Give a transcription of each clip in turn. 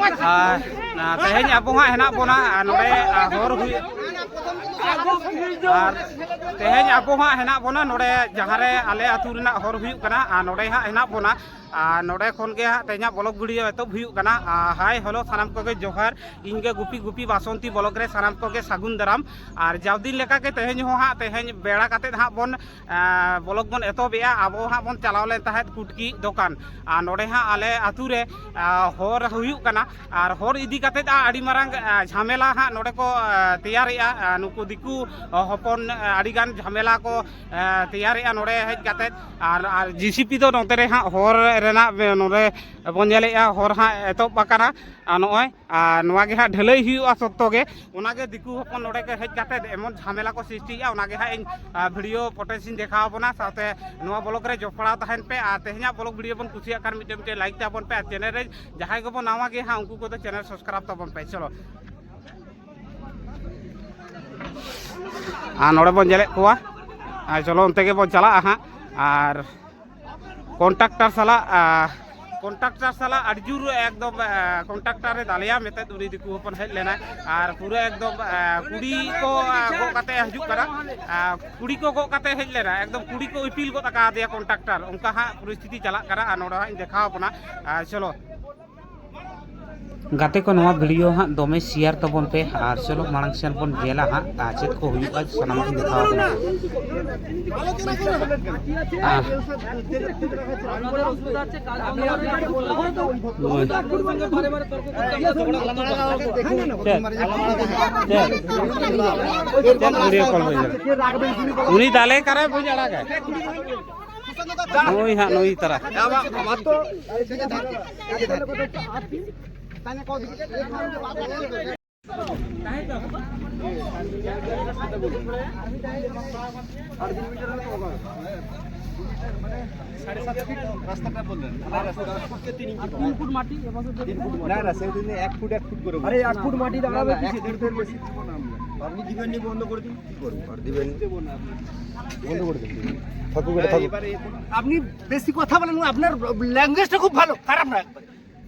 तेहें अब हेना बोना नोडे हर तेहें अब हेना बोना नोडे जहाँ आले आतु रेना हर हुयुग कना नोडे हेना बोना नोडे खन के तेना ब्लॉग वीडियो एतब हुयुग कना हाय हेलो सानाम कोगे जोहार इनगे गुपी गुपी बासंती ब्लॉग रे सानाम कोगे सागुन दाराम और जाव दिन लेका के तेहें हो हाँ तेहें बेड़ा काते हाँ बन ब्लॉग बन एतबेआ आबो हाँ बन चलाव लेन तहत कुटकी दुकान नोडे हाँ आले आतु रे हर हुयुग कना और हर इदी काते आड़ी मारांग झमेला हाँ नोडे को तैयारेआ नुकु दिकु हपन आड़ीगान झमेला को तैयारेआ नोडे हेज काते और जीसीपी दो नोते रे हाँ हर रेना नोडे बन नेलेआ हर हाँ एतब आकाना नॉय नोवागे हाँ ढलई हुयुआ सत्तोगे ओनागे दिकु हपन नोडे के हेज काते एमन झमेला को सृष्टिया ओनागे हाँ इन वीडियो फुटेज देखाव बना साथे नोवा ब्लॉग रे जोपड़ाव तहन पे तेहें ब्लॉग वीडियो बन कुसिया कार मिटे लाइक ताबन पे चैनल रे जहां को नावा गे हाँ उनको को चैनल सब्सक्राइब ताबन पे चलो नोड़े बन जले को चलो उनते के बन चला हाँ और कॉन्ट्रैक्टर साला अर्जुर एकदम कॉन्ट्रैक्टर दालिया मेते उनी दिकु हपन हेज लेना और पूरा एकदम कुड़ी को गो काते हजु करा कुड़ी को गो काते हेज लेना एकदम कुड़ी को इपिल गो तका दिया कॉन्ट्रैक्टर उनका हाँ परिस्थिति चला करा नोड़ा हाँ देखाव अपना चलो गाते को नवा वीडियो हाँ दमे शेयर तबन पे और चलो मांग सेन बन जेला हाँ चेक को हुयुगा सनाम को देखाव उनी दाले करे बुझ अड़ा गए नोई हाँ नोई तरह রাস্তাটা বললেন রাস্তাটা 3 ফুট মাটি না সেদিন 1 ফুট করে আরে 1 ফুট মাটি দাঁড়াবে কি 1.5 ফুট বেশি আপনি দিবেন নি বন্ধ করে দিন কি করব আর দিবেন বন্ধ করে দিন থাকু করে থাকু আপনি বেশি কথা বলেন আপনার ল্যাঙ্গুয়েজটা খুব ভালো খারাপ না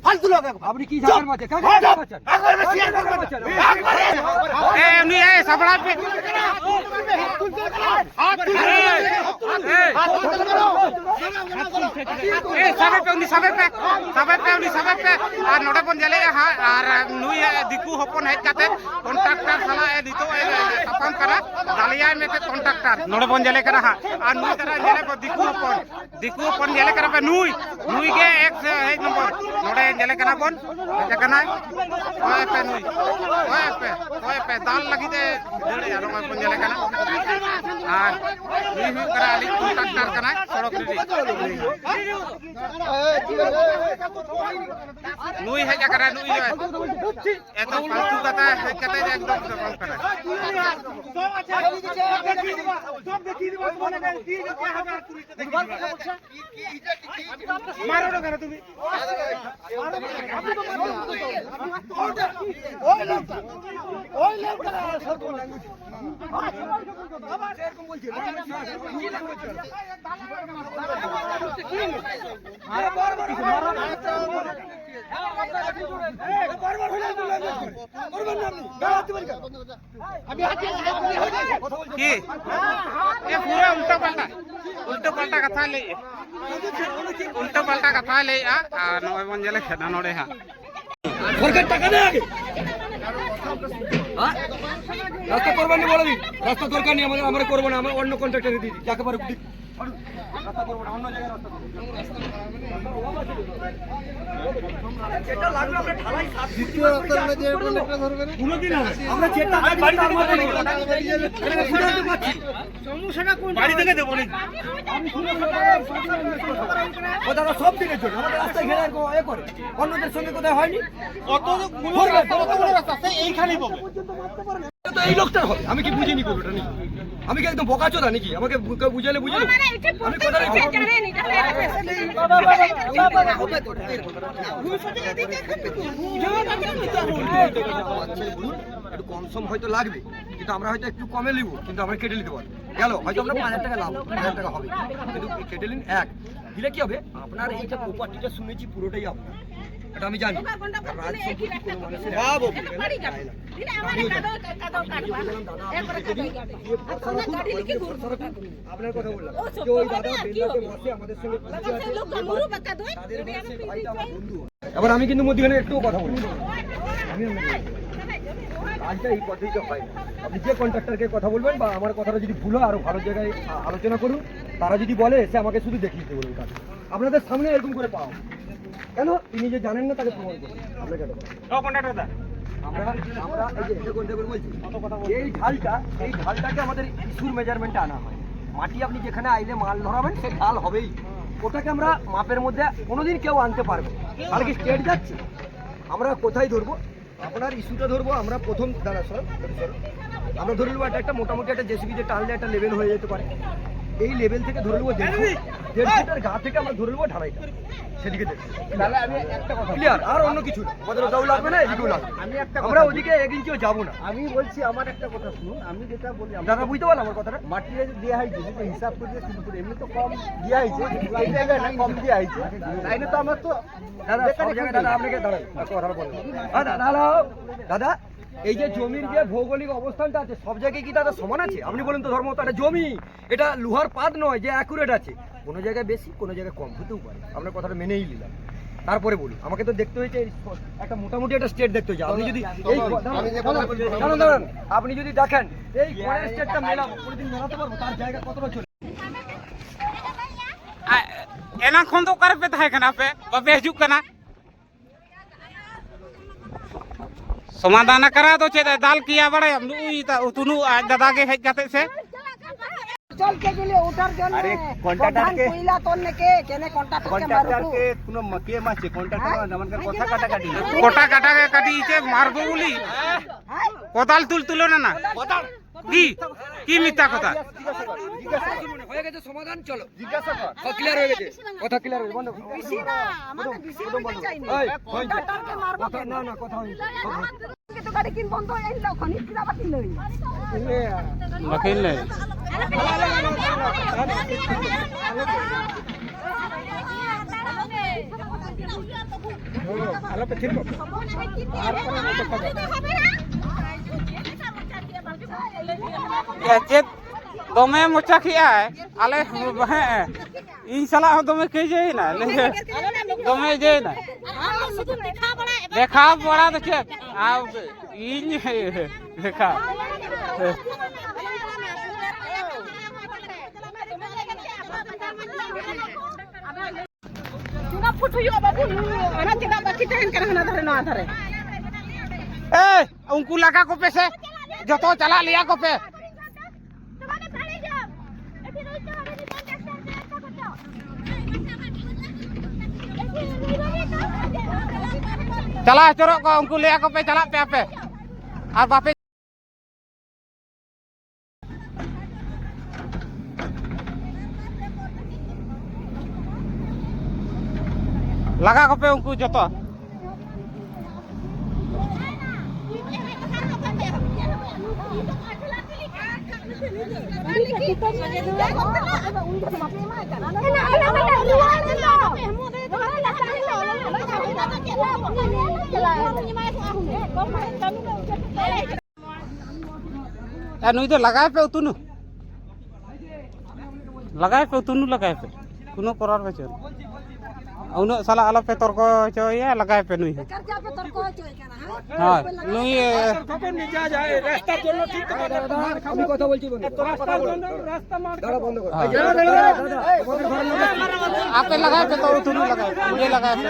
ফালতু লোক আপনি কি জানেন মাঝে কাকা একবার বেশি একবার এ উনি এ সাবড়া पे हाथ ए सबे पे उनी सबे पे और नोडे बन जले हां और नुई दिकु हपन हेज काते कॉन्ट्रैक्टर साला ए दितो ए सपम करा दालिया में पे कॉन्ट्रैक्टर नोडे बन जले करा हां और नुई तरह जले दिकु हपन जले करा पे नुई के एक हेज नंबर नोडे जले कना बन कना ओए पे नुई ओए पे दाल लगी दे डेढ़ यार में बन जले कना और नुई हुई करा अली कॉन्ट्रैक्टर कना सड़क रे नुई है करा नुई एतो फालतू कथा है कते एकदम सफल करा सब देखी দিব মনে করে কি হবে পুলিশে দেখি মারো না কেন তুমি আপনি তো মারো ওই লোক করা সরব ল্যাঙ্গুয়েজ আবার এরকম বলছে কি ল্যাঙ্গুয়েজ আরে বারবার মারো না বারবার হইলে ল্যাঙ্গুয়েজ করবেন না আপনি গালাতে বলছেন আমি হাতে কথা বলছি কি এ পুরো উল্টো পাল্টা কথা ले उल्टा पाल्टा कथा ले नय बन जले खेना नोडे हां सरकार टाका दे आगे हां रास्ता করবেন বলে দিন রাস্তা দরকার নেই আমরা করব না আমরা অন্য কন্ট্রাক্টরে দিই যাকে পারে রাস্তা করব না অন্য জায়গায় রাস্তা যেটা লাগবে আমরা ঢালাই সাত দ্বিতীয় রাস্তার মধ্যে কন্ট্রাক্টর ধরবে না কোনদিন হবে আমরা যেটা বাড়ি থেকে বুঝাতে পারছি সমস্যাটা কোন বাড়ি থেকে দেব না আমি শুনে ওটা সব দিনের জন্য আমাদের রাস্তা ঘেরার এ করে অন্যদের সঙ্গে কোথায় হয়নি কত রাস্তা আছে এইখানেই পাবো তো এই লোকটা হবে আমি কি বুঝিনি কোনটা নাকি আমি কি একদম বোকাচোদা নাকি আমাকে বুঝালে আমি কথা একটু কম সম হয়তো লাগবে কিন্তু আমরা হয়তো একটু কমে নিব কিন্তু আমরা কেটে নিতে পারবো গেল হয়তো আমরা 5000 টাকা লাভ 5000 টাকা হবে কিন্তু কেটে নিন এক দিলে কি হবে আপনার এইটা প্রপার্টিটা শুনেছি পুরোটাই আপনার এটা আমি জানি আপনার কথা বললাম যে ওই দাদা বেল্লাতে বসে আমাদের সঙ্গে এবার আমি কিন্তু মধ্যখানে একটুও কথা বলি আমি কাজটা এই পদ্ধতিতে হয় না। আপনি যে কন্ট্রাক্টরকে কথা বলবেন বা আমার কথাটা যদি ভুল হয় আরো ভালো জায়গায় আলোচনা করুন, তারা যদি বলে সে আমাকে শুধু দেখিয়ে দিতে বলুন কাজ আপনাদের সামনে এরকম করে পাওয়া কেন তিনি যে জানেন না তাকে প্রমাণ করুন আপনাকে আমরা এই ঢালটাকে আমাদের ইস্যুর মেজারমেন্টে আনা হয়। মাটি আপনি যেখানে আইলে মাল ধরাবেন সেই ঢাল হবেই, ওটাকে আমরা মাপের মধ্যে কোনোদিন কেউ আনতে পারবে তাহলে কি স্টেট যাচ্ছে? আমরা কোথায় ধরবো আপনার ইস্যুটা ধরবো আমরা প্রথম দাঁড়া স্যার আমরা ধরে নেবো একটা মোটামুটি একটা জেসিবিতে টানলে একটা লেভেল হয়ে যেতে পারে, এই লেভেল থেকে ধরে নেবো 1.5 ফুটের গা থেকে আমরা ধরে নেবো ঢালাইটা সেদিকে দেখবো তাহলে আমি একটা কথা ক্লিয়ার আর অন্য কিছু না আমাদের ওটাও লাগবে না এদিকেও লাগবে আমি একটা আমরা ওদিকে 1 ইঞ্চিও যাবো না। আমি বলছি আমার একটা কথা শুনুন আমি যেটা বলি আপনারা বুঝতে পারলাম আমার কথাটা মাটিতে দেওয়া হয়েছে যদি হিসাব করে শুরু করে এমনি তো কম দেওয়া হয়েছে এই জায়গায় না কম দেওয়া হয়েছে তাইলে তো আমার তো দাদা সব জায়গায় দাদা আপনাকে দাঁড়ান কথা বলেন দাদা এই যে জমির যে ভৌগোলিক অবস্থানটা আছে সব জায়গায় কি দাদা সমান আছে? আপনি বলেন তো ধর্ম এটা জমি, এটা লোহার পাত নয় যে অ্যাকুরেট আছে, কোনো জায়গায় বেশি কোনো জায়গায় কম হতেও পারে। আপনার কথাটা মেনেই নিলাম, তারপরে বলি আমাকে তো দেখতে হয়েছে একটা মোটামুটি একটা স্টেট দেখতে হয়েছে। আপনি যদি দাঁড়ান আপনি যদি দেখেন এই স্টেটটা মেলাবো কোনোদিন মেলাতে পারবো তার জায়গা কতটা চলে एना खन तो कर पे थाय कना पे बापे हजु कना समाधान करा तो चेद दाल किया बड़े नुई ता तुनु आज दादा के हेज जाते से चल के लिए उठार जन अरे कॉन्ट्रैक्टर के कोइला तोने के केने कॉन्ट्रैक्टर के कोनो मके माचे कॉन्ट्रैक्टर नमन का कोठा काटा काटी इचे मारबो बोली कोदाल तुलो ना कोदाल কি মিথ্যা কথা হয়ে গেছে সমাধান চলো জিজ্ঞাসা কর ক্লিয়ার হয়ে গেছে কথা ক্লিয়ার হয়ে বন্ধ বেশি না আমাদের বেশি হইতে চাই না কন্ট্রাক্টরকে মারবো কথা না কথা হই কে তো গাড়ি কিন বন্ধ হই আইলো খনি কিরা বাকি লই বাকি লই আলো পে ঠিক আর चेत दमे मोचा खिया आले इन साला दमे के जे ना दमे जे ना देखा बड़ा तो चेत आ इन देखा चुना फुट हुई बाबू ना चला बाकी टहन कर ना धरे ना धरे ए उनको लगा को पे से जो तो चला लिया को पे चला चोरो को उनको लिया को पे चला पे आपे और बापे लगा को पे उनको जो तो नुई तो लगाए पे उतनु लगाए पे उतनु लगाए पे कोनो करार में चल उन साला आलो पे तर्क चोया लगाए पे नुई हां नुई তখন নিয়ে যায় রাস্তার জন্য ঠিক আমি কথা বলছি বন্ধু রাস্তার জন্য রাস্তা মার দাঁড়া বন্ধ কর आपे लगाए पे तो उतनु लगाए मुझे लगाए पे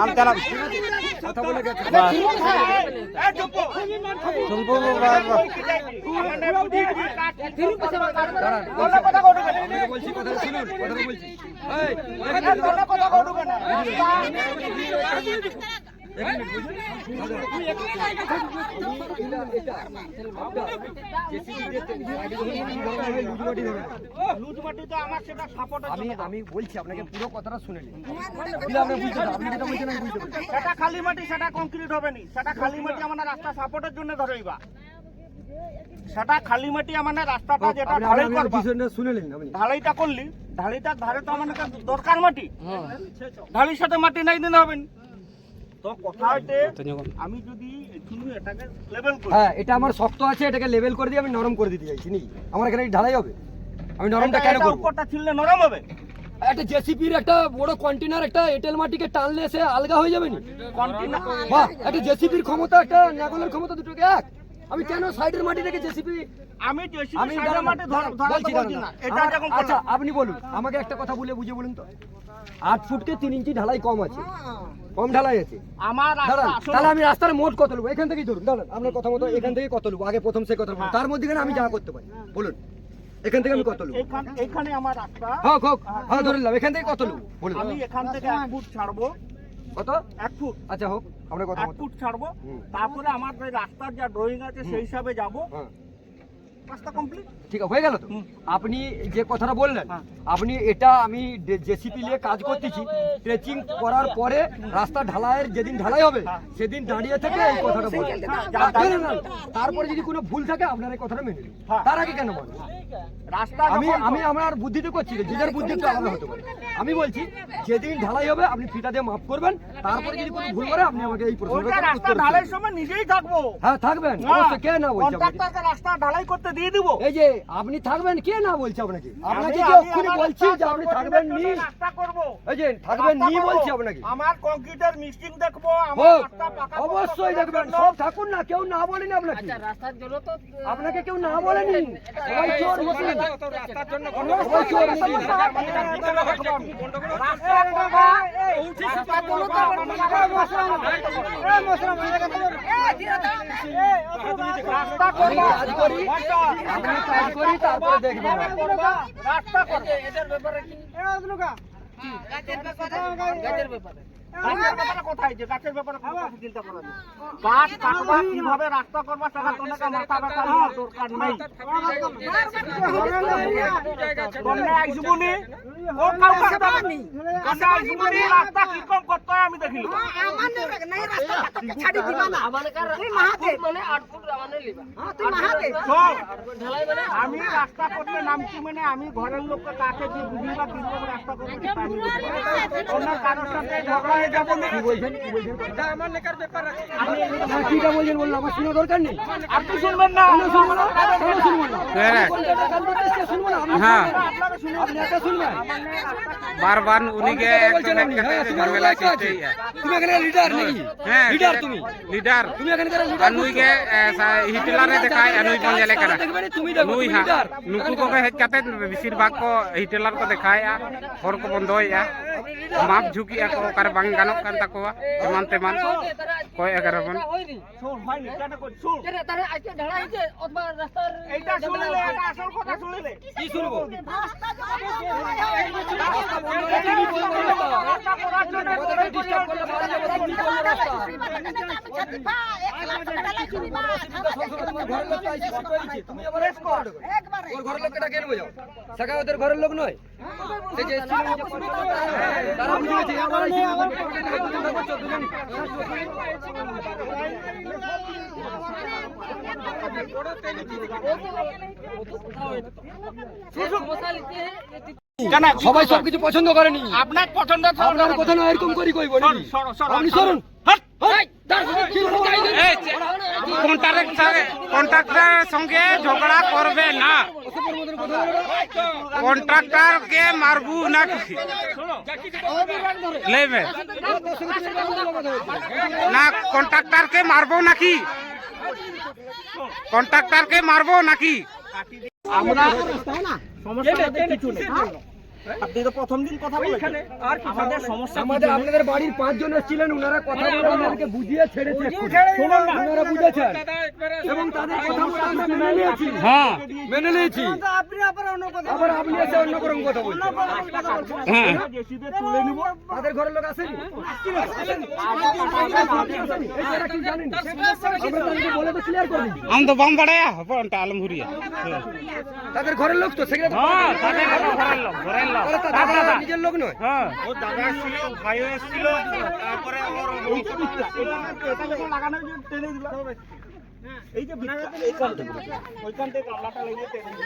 हम चला কথা বলে গেছে ए चुप्पो चुप्पो কথা বলছি কথা শুনুন কথা বলছি এই কথা বলবেন না আমি বলছি আপনাকে পুরো কথাটা শুনে নিন আপনি যেটা বলছেন আমি বুঝতে পারছি সেটা খালি মাটি সেটা কংক্রিট হবে নি সেটা খালি মাটি আমাদের রাস্তা সাপোর্টের জন্য ধরেইবা সেটা খালি মাটি আমাদের রাস্তাটা যেটা ঢালাই করবা শুনে নিন আপনি ঢালাইটা করলি ঢালাইটার ধারে তো আমাদের দরকার মাটি ঢালির সাথে মাটি নাই দিন হবে তো কথা হইতে আমি যদি একটু এটাকে লেভেল করি, হ্যাঁ এটা আমার শক্ত আছে, এটাকে লেভেল করে দিয়ে আমি নরম করে দিতে চাইছি নাকি? আমার এখানে ঢালাই হবে, আমি নরমটা কেন এটা করব? উপরটা ছিললে নরম হবে। একটা জেসিপির একটা বড় কন্টেনার একটা এঁটেল মাটিকে টানলে সে আলগা হয়ে যাবে না? কন্টিনিউ বাহ, একটা জেসিপির ক্ষমতা একটা নাগলের ক্ষমতা দুটোকে এক। আমি কেন সাইডের মাটি থেকে জেসিপি? আমি জেসিবি আমি সাইডের মাঠে ধরা বলছি বলছি না, এটা যখন আচ্ছা আপনি বলুন, আমাকে একটা কথা বলে বুঝিয়ে বলুন তো। 8 ফুটকে 3 ইঞ্চি ঢালাই কম আছে, কম ঢালাই আছে। আমার দাঁড়ান, রাস্তা তাহলে আমি রাস্তার মোট কত নেবো এখান থেকেই ধরুন। দাঁড়ান, আপনার কথা মতো এখান থেকে কত নেবো? আগে প্রথম সে কথা বলুন, তার মধ্যে আমি যা করতে পারি বলুন। এখান থেকে আমি কত নেবো? এখানে আমার রাস্তা, হ্যাঁ হোক, হ্যাঁ ধরে নিলাম। এখান থেকে কত নেবো বলুন? আমি এখান থেকে 1 ফুট ছাড়বো। কত? 1 ফুট, আচ্ছা হোক, আপনার কথা 1 মতো। ফুট ছাড়বো। হুম। তারপরে আমার যে রাস্তার যা ড্রয়িং আছে সেই হিসাবে যাব, হ্যাঁ রাস্তা কমপ্লিট। ঠিক আছে, হয়ে গেল তো? হুম। আপনি যে কথাটা বললেন, হ্যাঁ। আপনি এটা আমি জেসিপি নিয়ে কাজ করতেছি, ট্রেচিং করার পরে রাস্তা ঢালাইয়ের যেদিন ঢালাই হবে সেদিন দাঁড়িয়ে থেকে এই কথাটা বলবেন। না, না, না, তারপরে যদি কোনো ভুল থাকে আপনার এই কথাটা মেনে নিন। হ্যাঁ। তার আগে কেন বলেন? রাস্তা আমি যখন আমি আমার বুদ্ধিতে করছি, যে যার বুদ্ধি একটু আলাদা হতে পারে। আমি বলছি যেদিন ঢালাই হবে আপনি ফিতা দিয়ে মাপ করবেন, তারপরে যদি কোনো ভুল করে আপনি আমাকে এই প্রশ্নের ওইটা রাস্তা উত্তর ঢালাইয়ের দিন। সময় নিজেই থাকবো। হ্যাঁ থাকবেন, হ্যাঁ। অবশ্যই, কে না বলছে আপনাকে? কন্ট্রাক্টরকে রাস্তা ঢালাই করতে দিয়ে দিব। এই যে আপনি থাকবেন, কে না বলছে আপনাকে? আপনাকে আমি যে এক্ষুনি আমার বলছি রাস্তা যে আপনি করবো, থাকবেন নি, রাস্তা করব। এই যে থাকবেন নি বলছি আপনাকে। আমার কংক্রিটের মিস্ত্রি দেখবো, আমার হোক, রাস্তা পাকা অবশ্যই করতে দেখবেন, জন্য। সব থাকুন না, কেউ না বলেনি আপনাকে। আপনাকে কেউ না বলেনি, সবাই চোর নাকি? সবাই চোর নাকি? রাস্তা আমি কাজ করি, আমি কাজ করি, তারপরে দেখবেন। রাস্তা করবো। গাছের ব্যাপারে কোথায় যে গাছের ব্যাপারে কোনো কথা চিন্তা করা নেই। গাছ কাটবা কিভাবে রাস্তা করবা সেটা কোনো মাথা ব্যথা নেওয়ার দরকার নেই। তোমরা আইসবুনি ও কাউ কাটবা নি, তোমরা আইসবুনি রাস্তা কি কম করতে হয় আমি দেখিলো। শোন, আমি রাস্তা করতে নামছি মানে আমি ঘরের লোককে কাছে দিয়ে বুঝিবা কিরকম রাস্তা করবো সেটা আমি বুঝবো। অন্য কারোর সাথে ঝগড়া হয়ে যাবো না। হ্যাঁ, কিটা বলছেন বলুন, আমার শোনা দরকার নেই। আপনি শুনবেন না, কেন শুনবো না? কেন শুনবো না? হ্যাঁ। কলকাতা কাজ করতে এসছে, শুনবো না? আপনি হ্যাঁ। শুনবেন? আপনি একা শুনবেন? বারবার উনিকে কলকাতা বলছেন আপনি, হ্যাঁ, তোমার ঝামেলা একা আছে। তুমি এখানে লিডার নাকি? হ্যাঁ লিডার তুমি? লিডার তুমি এখানকার লিডার? নুইকে হিটলারে দেখায় নুই পঞ্জালে কারা দেখবে না, তুমি দেখো, নুই তুমি হ্যাঁ লিডার। নুকু কোকে হেজ কাতে বেশির ভাগ ko হিটলার ko দেখায় hor ko বন্ধয়া মাপ ঝুকি ko কার বাং গানক কান তাকোয়া এমান তেমান কয় এগারবন শোন হয়নি কেন কই শোন এইটা শুনলে এটা আসল কথা শুনলে কি শুনবো? রাস্তা করার জন্য কথাটা ডিস্টার্ব করলে বাড়ি যাবো, তুমি করলে রাস্তা। তোমার ঘরের লোক চাইছে, সব পেয়েছি। তুমি আবার এসে করো। ওর ঘরের লোককে ডাকে নেবো যাও। সাকা ওদের ঘরের লোক নয়। সেই যে ছিল যে তারা বুঝে গেছে, আমরা এই ছিল দুজন করছো, দুজন। কেন সবাই সবকিছু পছন্দ করেনি। আপনার পছন্দ আপনার কথা না এরকম করি কইব নাকি? আপনি সরুন। কন্ট্রাক্টরের সঙ্গে ঝগড়া করবে না, কন্ট্রাক্টরকে মারবু নাকি লেবে না, কন্ট্রাক্টরকে মারবো নাকি, কন্ট্রাক্টরকে মারবো নাকি? আমরা সমস্যা কিছু নেই। আপনি তো প্রথম দিন কথা বলেছেন আর আমাদের সমস্যা আমাদের আপনাদের বাড়ির 5 জন এসেছিলেন, ওনারা কথা বলে ওনাদেরকে বুঝিয়ে ছেড়েছে। শুনুন না, ওনারা বুঝেছেন এবং তাদের কথা মতো আমরা মেনে নিয়েছি। হ্যাঁ মেনে নিয়েছি। আবার আপনি এসে অন্য কোনো কথা বলছেন। হ্যাঁ জেসিবি তুলে নিব। তাদের ঘরের লোক আসেনি? এই যারা কি জানেন? আমরা তাদেরকে বলে তো ক্লিয়ার করে দিই। আম তো বাম বাড়ায়া হপনটা আলমহুরিয়া তাদের ঘরের লোক তো সেখানে হ্যাঁ তাদের ঘরের লোক তারা নিজের লোক নয়। হ্যাঁ ও দাদা ছিল, ভাইও ছিল, তারপরে আমার এটা লাগানো যে টেনে দিল। এই যে এইখান থেকে ওইখান থেকে গামলাটা লেগে টেনে দিল।